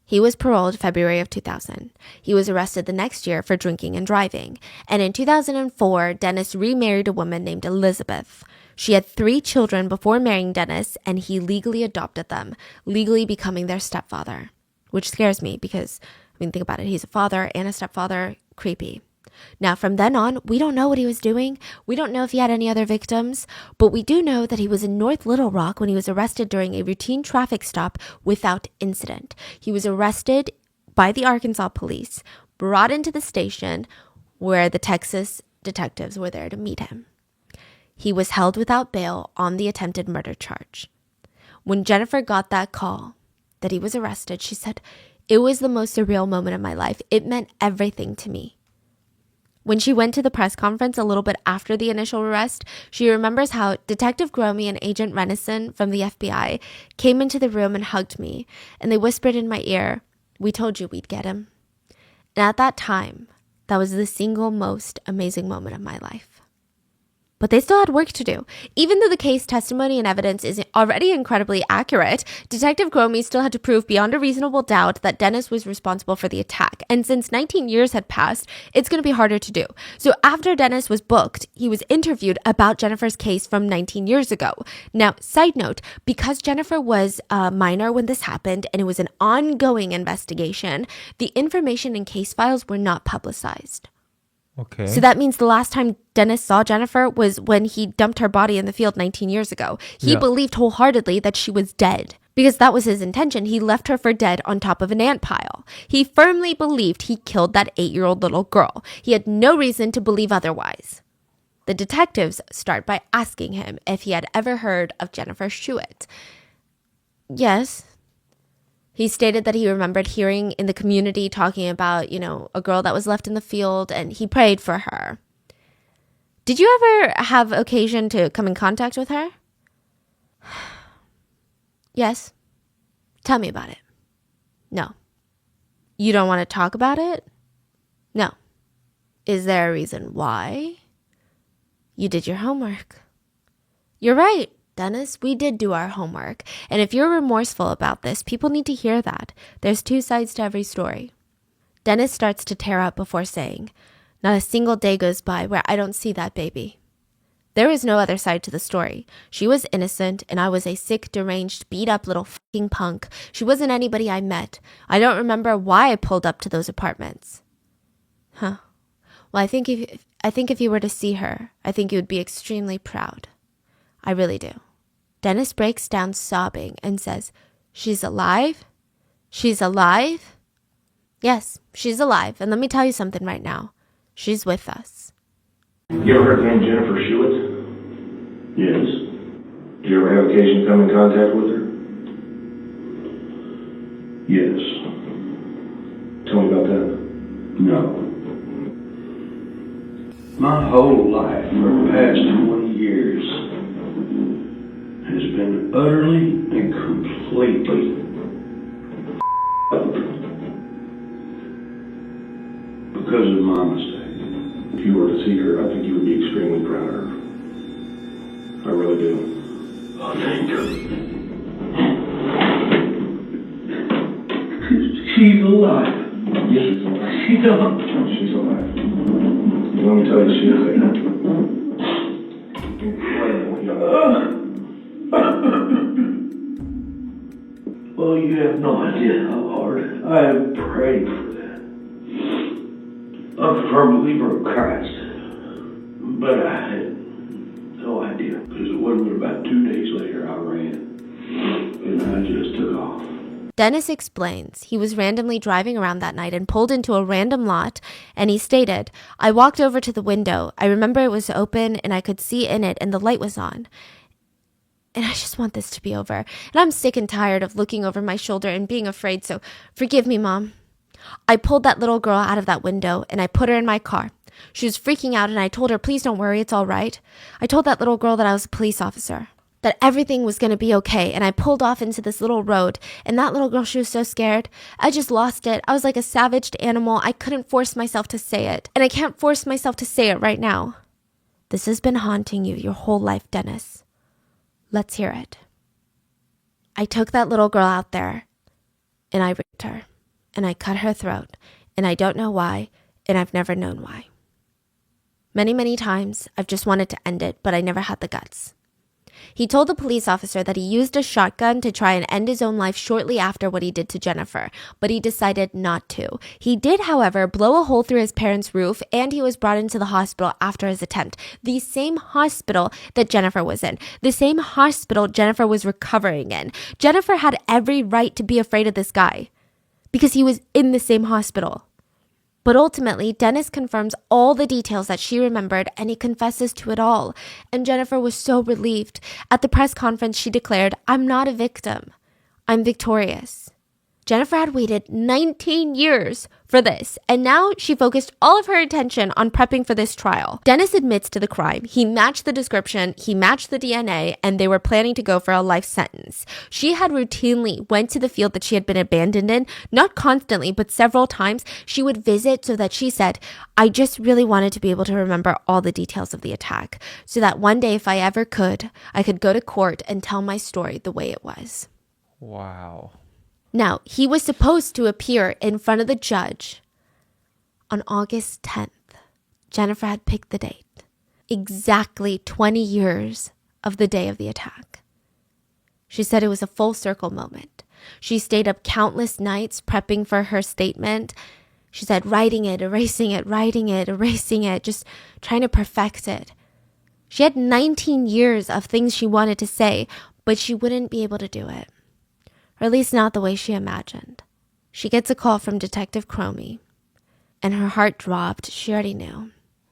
Speaker 1: He was paroled February of 2000. He was arrested the next year for drinking and driving. And in 2004, Dennis remarried a woman named Elizabeth. She had 3 children before marrying Dennis, and he legally adopted them, legally becoming their stepfather. Which scares me because, I mean, think about it. He's a father and a stepfather. Creepy. Now, from then on, we don't know what he was doing. We don't know if he had any other victims, but we do know that he was in North Little Rock when he was arrested during a routine traffic stop without incident. He was arrested by the Arkansas police, brought into the station where the Texas detectives were there to meet him. He was held without bail on the attempted murder charge. When Jennifer got that call that he was arrested, she said, "It was the most surreal moment of my life. It meant everything to me." When she went to the press conference a little bit after the initial arrest, she remembers how Detective Gromey and Agent Renison from the FBI came into the room and hugged me, and they whispered in my ear, "We told you we'd get him." And at that time, that was the single most amazing moment of my life. But they still had work to do. Even though the case testimony and evidence is already incredibly accurate, Detective Gromey still had to prove beyond a reasonable doubt that Dennis was responsible for the attack. And since 19 years had passed, it's going to be harder to do. So after Dennis was booked, he was interviewed about Jennifer's case from 19 years ago. Now, side note, because Jennifer was a minor when this happened and it was an ongoing investigation, the information in case files were not publicized.
Speaker 4: Okay.
Speaker 1: So that means the last time Dennis saw Jennifer was when he dumped her body in the field 19 years ago. He believed wholeheartedly that she was dead because that was his intention. He left her for dead on top of an ant pile. He firmly believed he killed that 8-year-old little girl. He had no reason to believe otherwise. The detectives start by asking him if he had ever heard of Jennifer Schuett. Yes. He stated that he remembered hearing in the community talking about, a girl that was left in the field, and he prayed for her. Did you ever have occasion to come in contact with her? Yes. Tell me about it. No. You don't want to talk about it? No. Is there a reason why? You did your homework. You're right, Dennis, we did do our homework. And if you're remorseful about this, people need to hear that. There's 2 sides to every story. Dennis starts to tear up before saying, "Not a single day goes by where I don't see that baby." There is no other side to the story. She was innocent, and I was a sick, deranged, beat-up little fucking punk. She wasn't anybody I met. I don't remember why I pulled up to those apartments. Huh. Well, I think if you were to see her, I think you would be extremely proud. I really do. Dennis breaks down sobbing and says, "She's alive? She's alive?" Yes, she's alive. And let me tell you something right now. She's with us.
Speaker 2: You ever heard the name Jennifer Schuett?
Speaker 3: Yes.
Speaker 2: Did you ever have occasion to come in contact with her?
Speaker 3: Yes.
Speaker 2: Tell me about that.
Speaker 3: No. My whole life for the past 20 years has been utterly and completely because of my mistake.
Speaker 2: If you were to see her, I think you would be extremely proud of her. I really do.
Speaker 3: Oh, thank you. She's alive.
Speaker 2: Yes, she's alive.
Speaker 3: She's alive.
Speaker 2: She's alive. Let me tell you, she is a incredible young woman.
Speaker 3: Well, you have no idea how hard I have prayed for that. I'm a firm believer of Christ, but I had no idea, because it wasn't but about 2 days later I ran, and I just took off.
Speaker 1: Dennis explains he was randomly driving around that night and pulled into a random lot, and he stated, "I walked over to the window. I remember it was open and I could see in it and the light was on. And I just want this to be over. And I'm sick and tired of looking over my shoulder and being afraid, so forgive me, Mom. I pulled that little girl out of that window and I put her in my car. She was freaking out and I told her, please don't worry, it's all right. I told that little girl that I was a police officer, that everything was going to be okay. And I pulled off into this little road and that little girl, she was so scared. I just lost it. I was like a savaged animal. I couldn't force myself to say it. And I can't force myself to say it right now. This has been haunting you your whole life, Dennis. Let's hear it. I took that little girl out there and I raped her and I cut her throat and I don't know why and I've never known why. Many, many times I've just wanted to end it, but I never had the guts. He told the police officer that he used a shotgun to try and end his own life shortly after what he did to Jennifer, but he decided not to. He did, however, blow a hole through his parents' roof, and he was brought into the hospital after his attempt. The same hospital that Jennifer was in. The same hospital Jennifer was recovering in. Jennifer had every right to be afraid of this guy because he was in the same hospital. But ultimately, Dennis confirms all the details that she remembered and he confesses to it all. And Jennifer was so relieved. At the press conference, she declared, "I'm not a victim. I'm victorious." Jennifer had waited 19 years for this, and now she focused all of her attention on prepping for this trial. Dennis admits to the crime. He matched the description, he matched the DNA, and they were planning to go for a life sentence. She had routinely went to the field that she had been abandoned in, not constantly, but several times. She would visit so that she said, "I just really wanted to be able to remember all the details of the attack, so that one day, if I ever could, I could go to court and tell my story the way it was."
Speaker 4: Wow.
Speaker 1: Now, he was supposed to appear in front of the judge on August 10th. Jennifer had picked the date. Exactly 20 years of the day of the attack. She said it was a full circle moment. She stayed up countless nights prepping for her statement. She said writing it, erasing it, writing it, erasing it, just trying to perfect it. She had 19 years of things she wanted to say, but she wouldn't be able to do it. Or at least not the way she imagined. She gets a call from Detective Cromie, and her heart dropped. She already knew.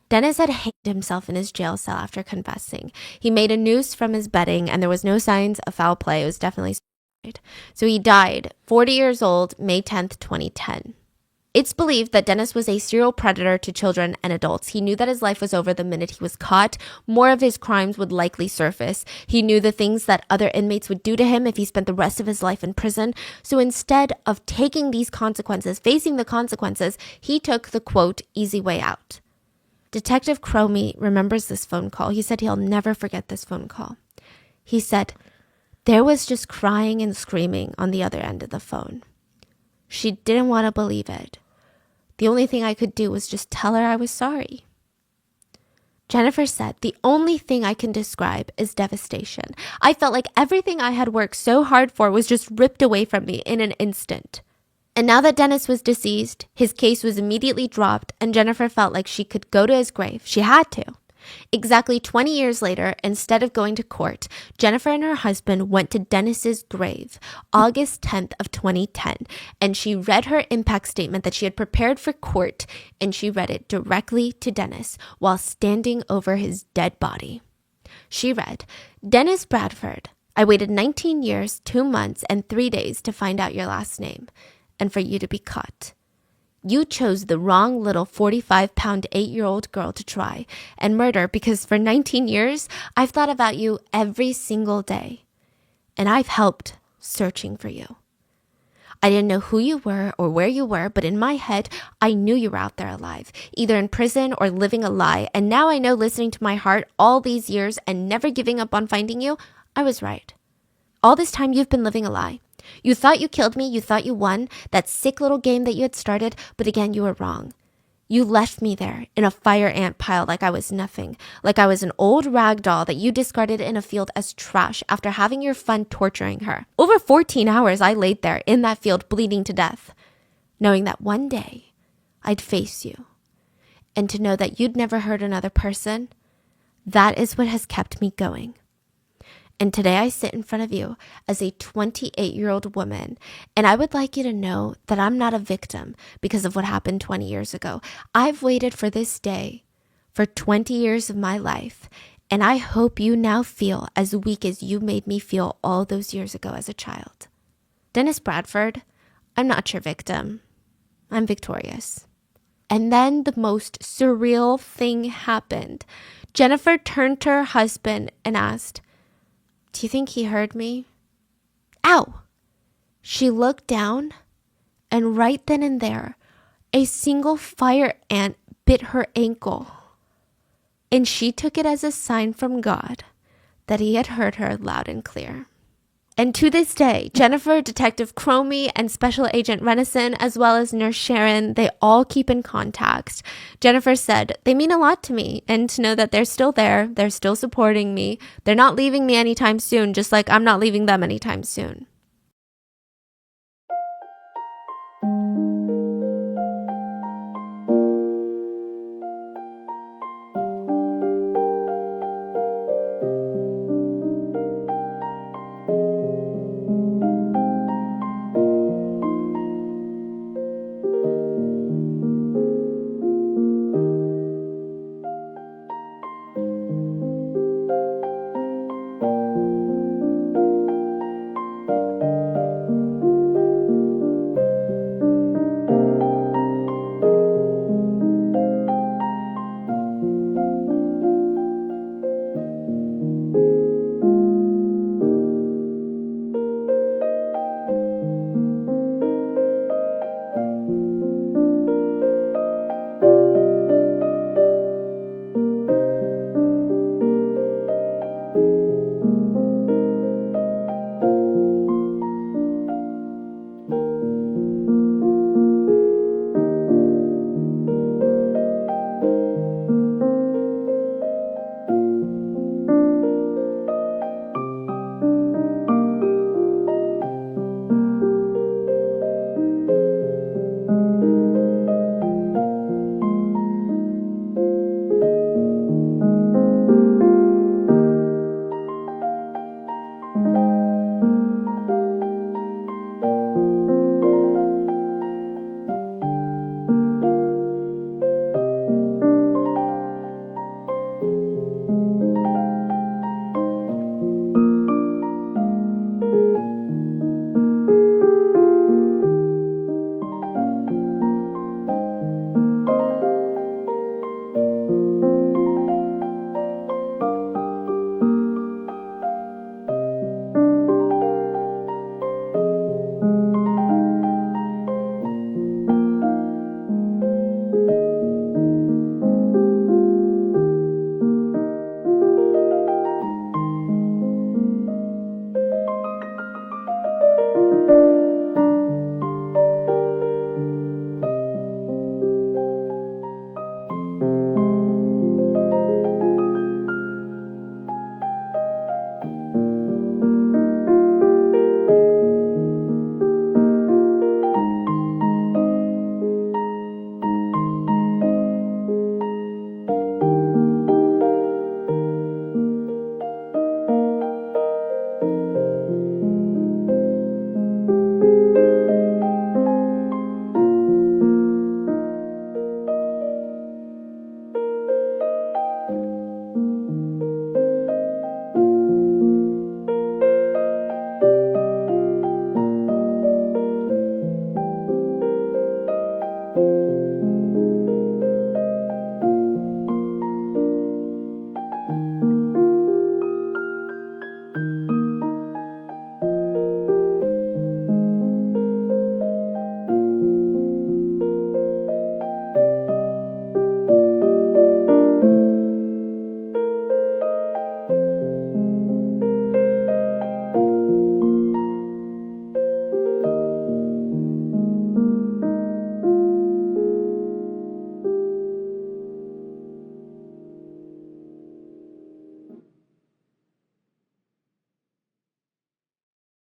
Speaker 1: Dennis had hanged himself in his jail cell after confessing. He made a noose from his bedding, and there was no signs of foul play. It was definitely suicide. So he died, 40 years old, May 10th, 2010. It's believed that Dennis was a serial predator to children and adults. He knew that his life was over the minute he was caught. More of his crimes would likely surface. He knew the things that other inmates would do to him if he spent the rest of his life in prison. So instead of taking these consequences, facing the consequences, he took the, quote, easy way out. Detective Cromie remembers this phone call. He said he'll never forget this phone call. He said, "There was just crying and screaming on the other end of the phone. She didn't want to believe it. The only thing I could do was just tell her I was sorry." Jennifer said, "The only thing I can describe is devastation. I felt like everything I had worked so hard for was just ripped away from me in an instant." And now that Dennis was deceased, his case was immediately dropped, and Jennifer felt like she could go to his grave. She had to. Exactly 20 years later, instead of going to court, Jennifer and her husband went to Dennis's grave, August 10th of 2010, and she read her impact statement that she had prepared for court, and she read it directly to Dennis while standing over his dead body. She read, "Dennis Bradford, I waited 19 years, 2 months, and 3 days to find out your last name, and for you to be caught. You chose the wrong little 45-pound 8-year-old girl to try and murder because for 19 years, I've thought about you every single day. And I've helped searching for you. I didn't know who you were or where you were, but in my head, I knew you were out there alive, either in prison or living a lie. And now I know, listening to my heart all these years and never giving up on finding you, I was right. All this time, you've been living a lie. You thought you killed me, you thought you won, that sick little game that you had started, but again, you were wrong. You left me there in a fire ant pile like I was nothing, like I was an old rag doll that you discarded in a field as trash after having your fun torturing her. Over 14 hours I laid there in that field bleeding to death, knowing that one day I'd face you. And to know that you'd never hurt another person, that is what has kept me going. And today I sit in front of you as a 28-year-old woman, and I would like you to know that I'm not a victim because of what happened 20 years ago. I've waited for this day for 20 years of my life, and I hope you now feel as weak as you made me feel all those years ago as a child. Dennis Bradford, I'm not your victim. I'm victorious. And then the most surreal thing happened. Jennifer turned to her husband and asked, "Do you think he heard me?" Ow! She looked down, and right then and there, a single fire ant bit her ankle. And she took it as a sign from God that he had heard her loud and clear. And to this day, Jennifer, Detective Cromie, and Special Agent Renison, as well as Nurse Sharon, they all keep in contact. Jennifer said, "They mean a lot to me, and to know that they're still there, they're still supporting me, they're not leaving me anytime soon, just like I'm not leaving them anytime soon."